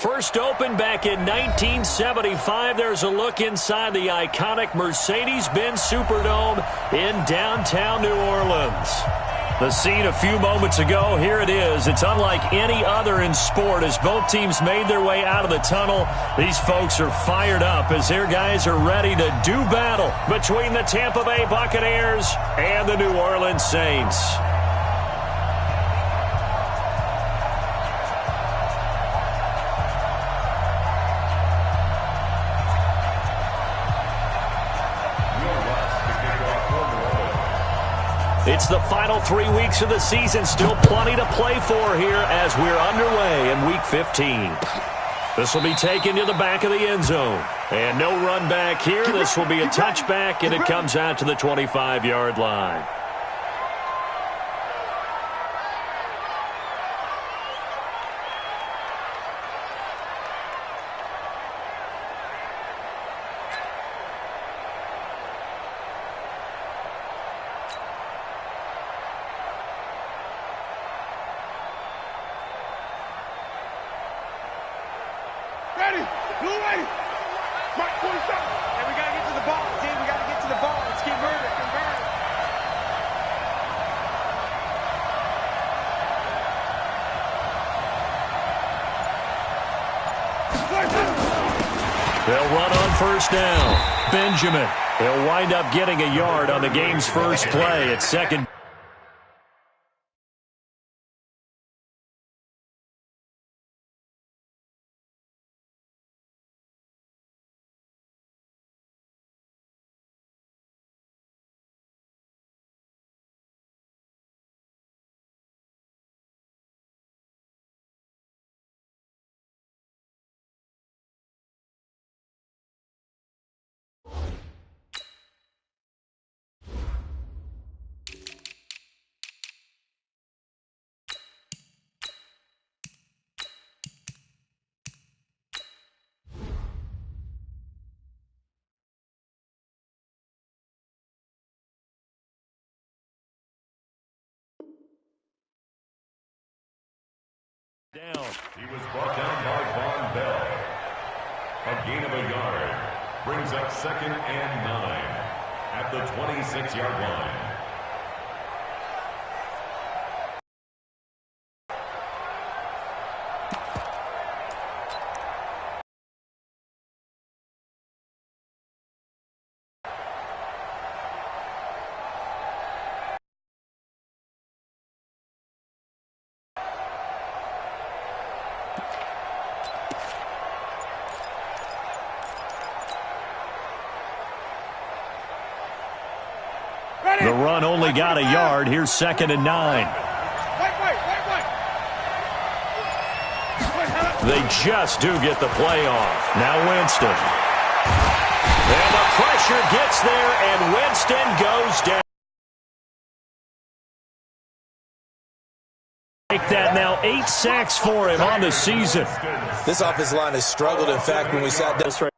First opened back in 1975, there's a look inside the iconic Mercedes-Benz Superdome in downtown New Orleans. The scene a few moments ago, here it is. It's unlike any other in sport as both teams made their way out of the tunnel. These folks are fired up as their guys are ready to do battle between the Tampa Bay Buccaneers and the New Orleans Saints. It's the final 3 weeks of the season. Still plenty to play for here as we're underway in Week 15. This will be taken to the back of the end zone. And no run back here. This will be a touchback, and it comes out to the 25-yard line. They'll run on first down. Benjamin. He'll wind up getting a yard on the game's first play at second. Down. He was brought down by Von Bell. A gain of a yard brings up 2nd and 9 at the 26-yard line. The run only got a yard. Here's 2nd and 9. They just do get the play off. Now Winston. And the pressure gets there, and Winston goes down. Make that now 8 sacks for him on the season. This offensive line has struggled. In fact, when we sat down.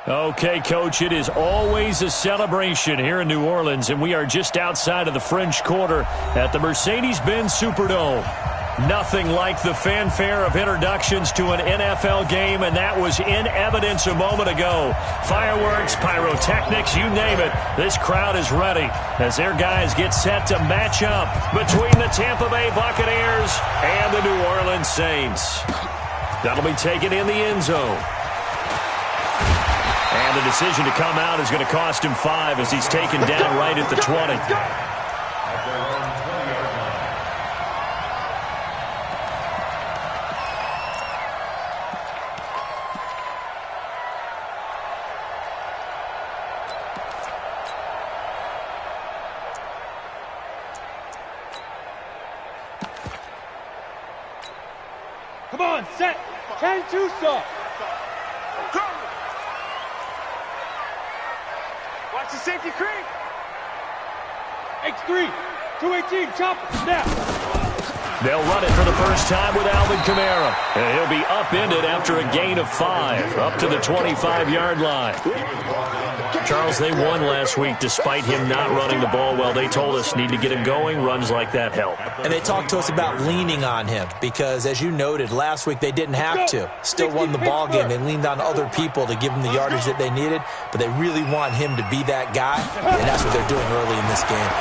Okay, Coach, it is always a celebration here in New Orleans, and we are just outside of the French Quarter at the Mercedes-Benz Superdome. Nothing like the fanfare of introductions to an NFL game, and that was in evidence a moment ago. Fireworks, pyrotechnics, you name it. This crowd is ready as their guys get set to match up between the Tampa Bay Buccaneers and the New Orleans Saints. That'll be taken in the end zone. And the decision to come out is going to cost him 5 as he's taken down right at the 20. Come on, set. 10-2 stop. Watch the safety creep. X3, 218, chop, snap. They'll run it for the first time with Alvin Kamara. And he'll be upended after a gain of 5, up to the 25-yard line. Charles, they won last week despite him not running the ball well. They told us need to get him going. Runs like that help. And they talked to us about leaning on him because, as you noted, last week they didn't have to. Still won the ball game. They leaned on other people to give them the yardage that they needed, but they really want him to be that guy, and that's what they're doing early in this game.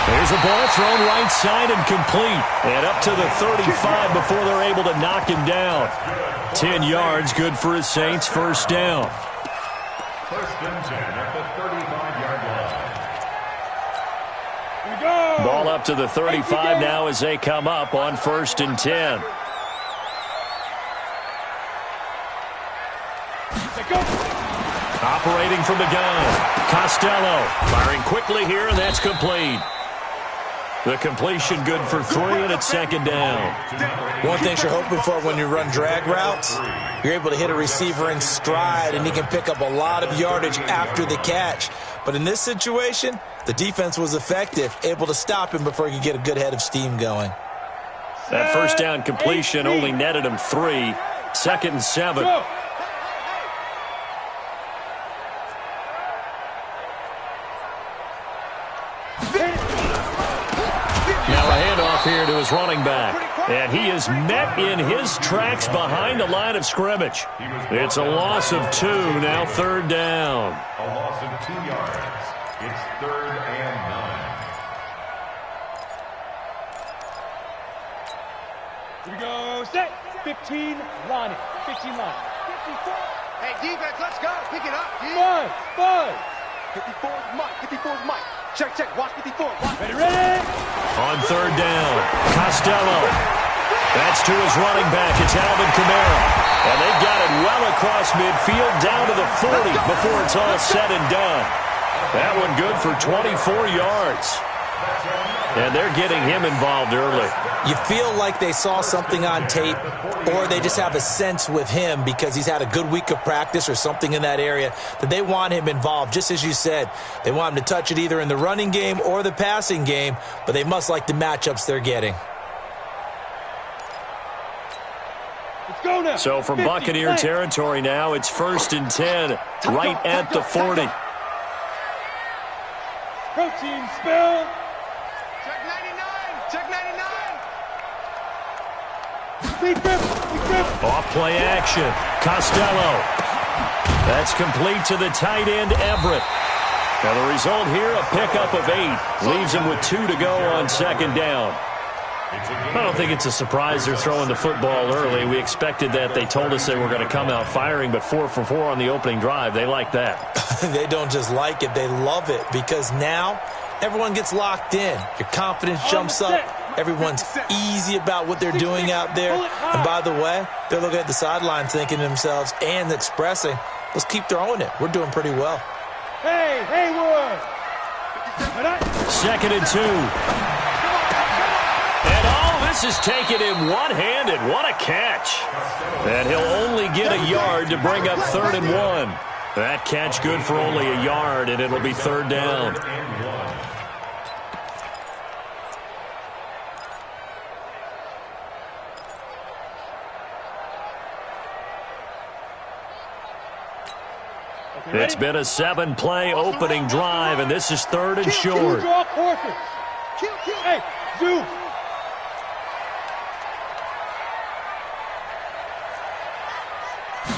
There's a ball thrown right side and complete. And up to the 35 before they're able to knock him down. 10 yards, good for his Saints, first down. First and 10 at the 35-yard line. Here we go. Ball up to the 35 now as they come up on first and 10. Operating from the gun. Costello firing quickly here, and that's complete. The completion good for 3, and it's second down. One thing you're hoping for when you run drag routes, you're able to hit a receiver in stride, and he can pick up a lot of yardage after the catch. But in this situation, the defense was effective, able to stop him before he could get a good head of steam going. That first down completion only netted him 3. Second and 7. Here to his running back, and he is met in his tracks behind the line of scrimmage. It's a loss of 2, now third down. A loss of 2 yards. It's 3rd and 9. Here we go, set. 15, line it. 15 line. 54. Hey, defense, let's go. Pick it up, D. 5. 54's Mike. 54's Mike. Check, watch 54. Watch. Ready. On third down, Costello. That's to his running back. It's Alvin Kamara. And they've got it well across midfield down to the 40 before it's all said and done. That one good for 24 yards. And they're getting him involved early. You feel like they saw something on tape, or they just have a sense with him because he's had a good week of practice or something in that area that they want him involved. Just as you said, they want him to touch it either in the running game or the passing game, but they must like the matchups they're getting. Let's go now. So from Buccaneer territory now, it's first and 10, right at the 40. Protein spill. Check 99. Check 99. Big grip. Off play action. Costello. That's complete to the tight end, Everett. Now the result here, a pickup of 8. Leaves him with 2 to go on second down. I don't think it's a surprise they're throwing the football early. We expected that. They told us they were going to come out firing, but 4 for 4 on the opening drive. They like that. They don't just like it, they love it, because now everyone gets locked in. Your confidence jumps up. Everyone's easy about what they're doing out there. And by the way, they're looking at the sideline thinking to themselves and expressing, let's keep throwing it. We're doing pretty well. Hey, Haywood. Second and 2. And all this is taken in one-handed. What a catch. And he'll only get a yard to bring up 3rd and 1. That catch good for only a yard, and it'll be 3rd down. It's been a 7-play opening drive, and this is third and short. Draw quarters. Hey, Zoo.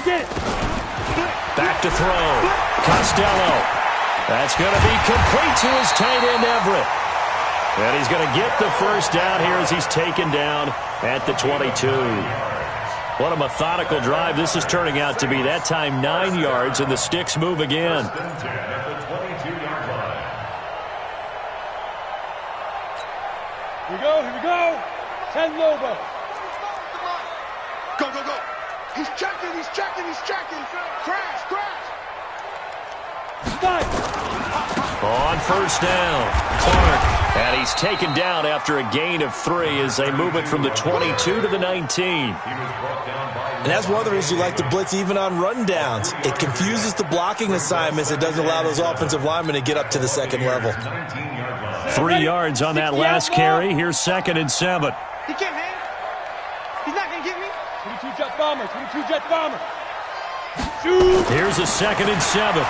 Get it. Back to throw. Costello. That's going to be complete to his tight end, Everett. And he's going to get the first down here as he's taken down at the 22. What a methodical drive this is turning out to be. That time 9 yards, and the sticks move again. Here we go. 10 Lobo. Go. He's checking. Crash. On first down, Clark. And he's taken down after a gain of 3 as they move it from the 22 to the 19. And that's one of the reasons you like to blitz even on rundowns. It confuses the blocking assignments. It doesn't allow those offensive linemen to get up to the second level. 3 yards on that last carry. Here's 2nd and 7. He can't hang. He's not going to get me. 22 jet bomber. Shoot. Here's a 2nd and 7.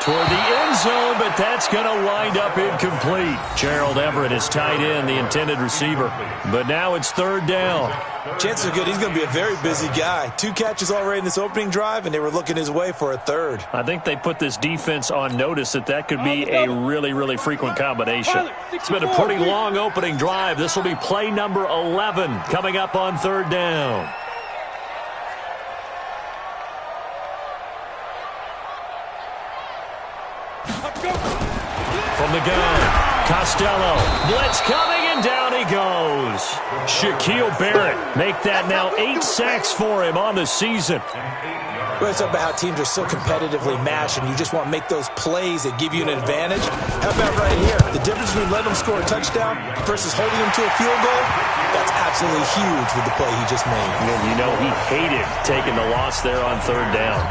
Toward the end zone, but that's going to wind up incomplete. Gerald Everett is tight end, the intended receiver. But now it's 3rd down. Chances are good he's going to be a very busy guy. 2 catches already in this opening drive, and they were looking his way for a 3rd. I think they put this defense on notice that could be a really, really frequent combination. It's been a pretty long opening drive. This will be play number 11 coming up on 3rd down. From the gun, Costello, blitz coming, and down he goes. Shaquille Barrett make that now 8 sacks for him on the season. We're talking about how teams are so competitively matched, and you just want to make those plays that give you an advantage. How about right here? The difference between letting them score a touchdown versus holding them to a field goal, that's absolutely huge with the play he just made. And you know he hated taking the loss there on 3rd down.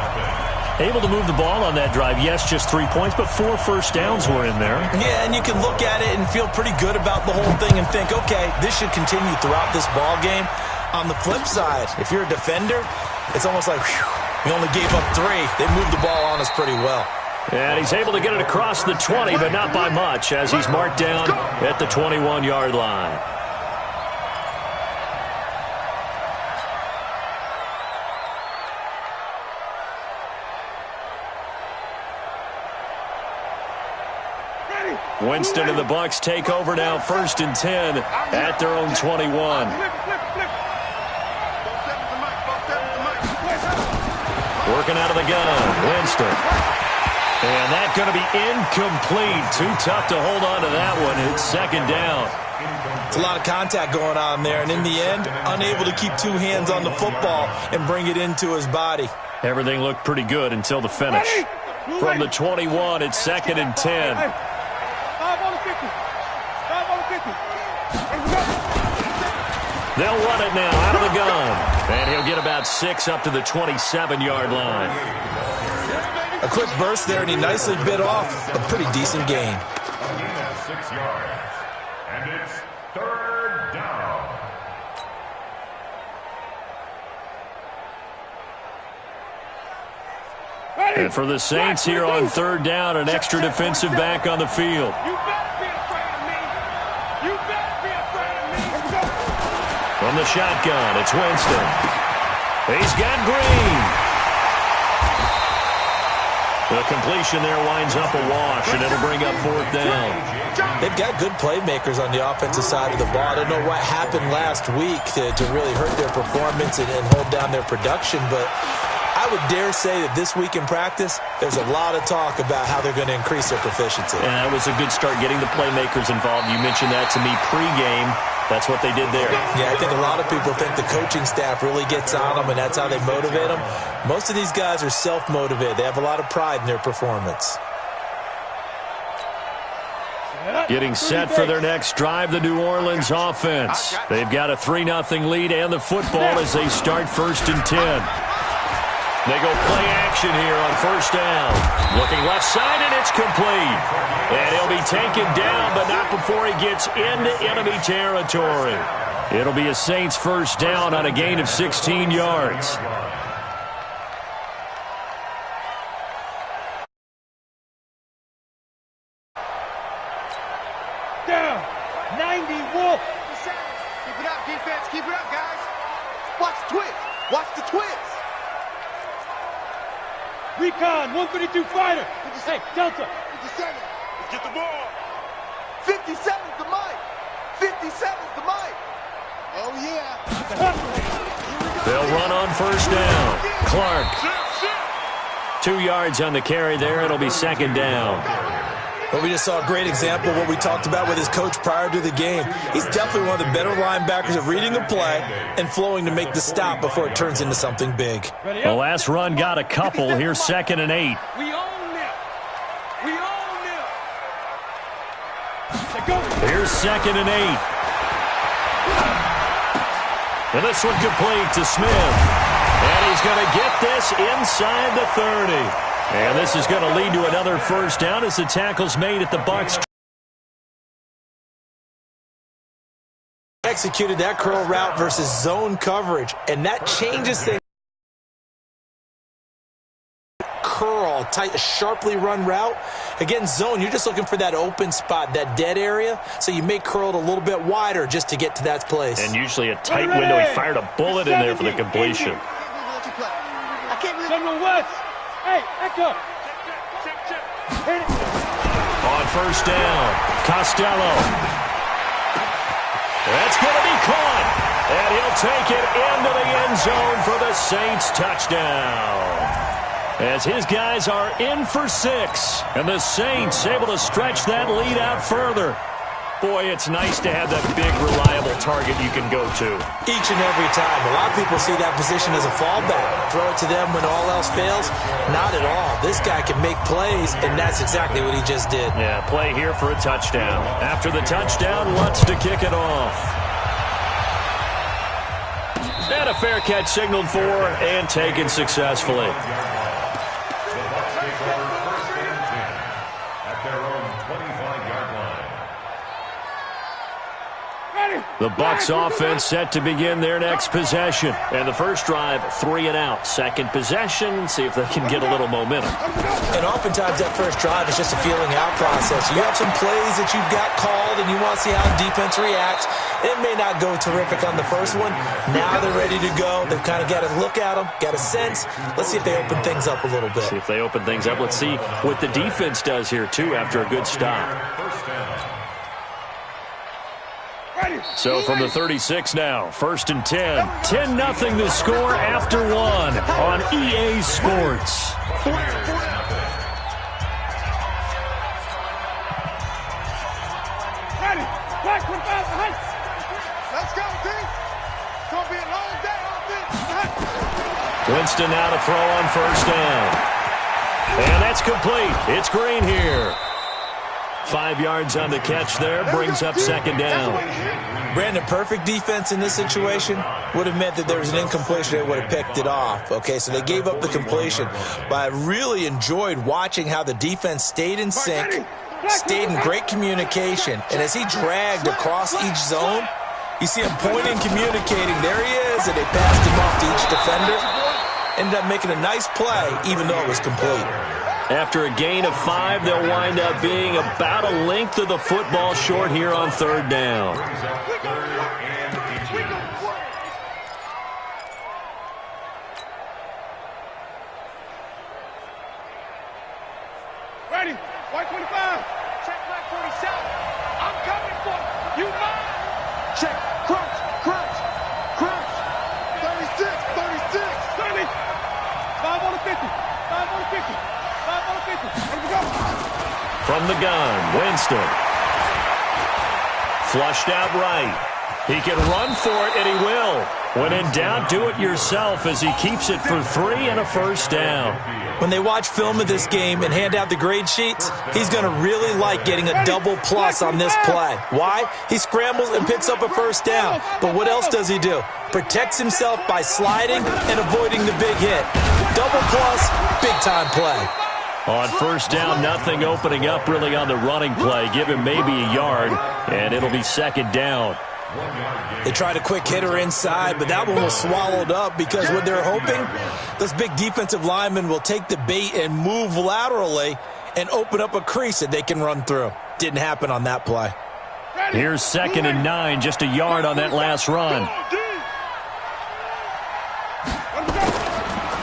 Able to move the ball on that drive. Yes, just 3 points, but 4 first downs were in there. Yeah, and you can look at it and feel pretty good about the whole thing and think, okay, this should continue throughout this ball game. On the flip side, if you're a defender, it's almost like, whew, we only gave up 3. They moved the ball on us pretty well. And he's able to get it across the 20, but not by much, as he's marked down at the 21-yard line. Winston and the Bucs take over now, 1st and 10 at their own 21. Working out of the gun, Winston. And that's going to be incomplete. Too tough to hold on to that one. It's 2nd down. It's a lot of contact going on there, and in the end, unable to keep 2 hands on the football and bring it into his body. Everything looked pretty good until the finish. From the 21, it's 2nd and 10. They'll run it now out of the gun. And he'll get about 6 up to the 27-yard line. A quick burst there, and he nicely bit off a pretty decent gain. 6 yards. And it's 3rd down. And for the Saints here on 3rd down, an extra defensive back on the field. From the shotgun, it's Winston. He's got Green. The completion there winds up a wash, and it'll bring up 4th down. They've got good playmakers on the offensive side of the ball. I don't know what happened last week to really hurt their performance and hold down their production, but I would dare say that this week in practice, there's a lot of talk about how they're going to increase their proficiency. And that was a good start, getting the playmakers involved. You mentioned that to me pregame. That's what they did there. Yeah, I think a lot of people think the coaching staff really gets on them, and that's how they motivate them. Most of these guys are self-motivated. They have a lot of pride in their performance. Getting set for their next drive, the New Orleans offense. They've got a 3-0 lead and the football as they start 1st and 10. They go play action here on 1st down. Looking left side, and it's complete. And he'll be taken down, but not before he gets into enemy territory. It'll be a Saints 1st down on a gain of 16 yards. down. 90 Wolf. Keep it up, defense. Keep it up, guys. Watch the twist. Watch the twist. Recon, 132 fighter. Hey, Delta. 57. Let's get the ball. 57's the mic. 57's the mic. Oh, yeah. They'll run on first down. Clark. 2 yards on the carry there. It'll be second down. Well, we just saw a great example of what we talked about with his coach prior to the game. He's definitely one of the better linebackers at reading a play and flowing to make the stop before it turns into something big. The last run got a couple. Here's 2nd and 8. We own them. We own them. Here's 2nd and 8. And this one complete to Smith. And he's going to get this inside the 30. And this is going to lead to another first down as the tackle's made at the Bucs. Executed that curl route versus zone coverage, and that changes things. Curl, tight, sharply run route. Against zone, you're just looking for that open spot, that dead area, so you make curled a little bit wider just to get to that place. And usually a tight window. He fired a bullet in there for the completion. I can't really... General West. Hey, Echo. Hit it. On first down, Costello. That's going to be caught. And he'll take it into the end zone for the Saints touchdown. As his guys are in for 6. And the Saints able to stretch that lead out further. Boy, it's nice to have that big, reliable target you can go to. Each and every time. A lot of people see that position as a fallback. Throw it to them when all else fails. Not at all. This guy can make plays, and that's exactly what he just did. Yeah, play here for a touchdown. After the touchdown, Lutz to kick it off. And a fair catch signaled for and taken successfully. The Bucs offense set to begin their next possession. And the first drive, 3 and out. Second possession, see if they can get a little momentum. And oftentimes that first drive is just a feeling out process. You have some plays that you've got called and you want to see how the defense reacts. It may not go terrific on the first one. Now they're ready to go. They've kind of got to look at them, got a sense. Let's see if they open things up a little bit. See if they open things up. Let's see what the defense does here, too, after a good stop. So from the 36 now, 1st and 10. 10-0 the score after 1 on EA Sports. Let's go, team. It's going to be a long day on this. Winston now to throw on first down. And that's complete. It's Green here. 5 yards on the catch there, brings up 2nd down. Brandon, perfect defense in this situation would have meant that there was an incompletion. They would have picked it off. Okay, so they gave up the completion. But I really enjoyed watching how the defense stayed in sync, stayed in great communication. And as he dragged across each zone, you see him pointing, communicating. There he is, and they passed him off to each defender. Ended up making a nice play, even though it was complete. After a gain of 5, they'll wind up being about a length of the football short here on 3rd down. Ready. White 25. Check black 47. I'm coming for you. You mine. Check. Crunch. Crunch. Crunch. 36. 36. 30. 5 on the 50. 5 on the 50. 5 on the 50. Here we go. From the gun, Winston. Flushed out right. He can run for it, and he will. When in doubt, do it yourself as he keeps it for 3 and a first down. When they watch film of this game and hand out the grade sheets, he's going to really like getting a double plus on this play. Why? He scrambles and picks up a first down. But what else does he do? Protects himself by sliding and avoiding the big hit. Double plus, big-time play. On first down, nothing opening up really on the running play. Give him maybe a yard, and it'll be 2nd down. They tried a quick hitter inside, but that one was swallowed up because what they're hoping, this big defensive lineman will take the bait and move laterally and open up a crease that they can run through. Didn't happen on that play. Here's 2nd and 9, just a yard on that last run.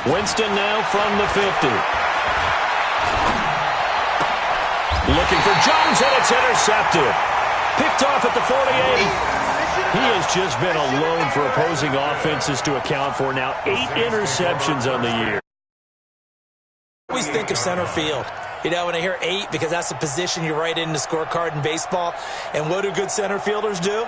Winston now from the 50. Looking for Jones, and it's intercepted. Picked off at the 48. He has just been alone for opposing offenses to account for. Now 8 interceptions on the year. I always think of center field. You know, when I hear 8, because that's the position you write in the scorecard in baseball. And what do good center fielders do?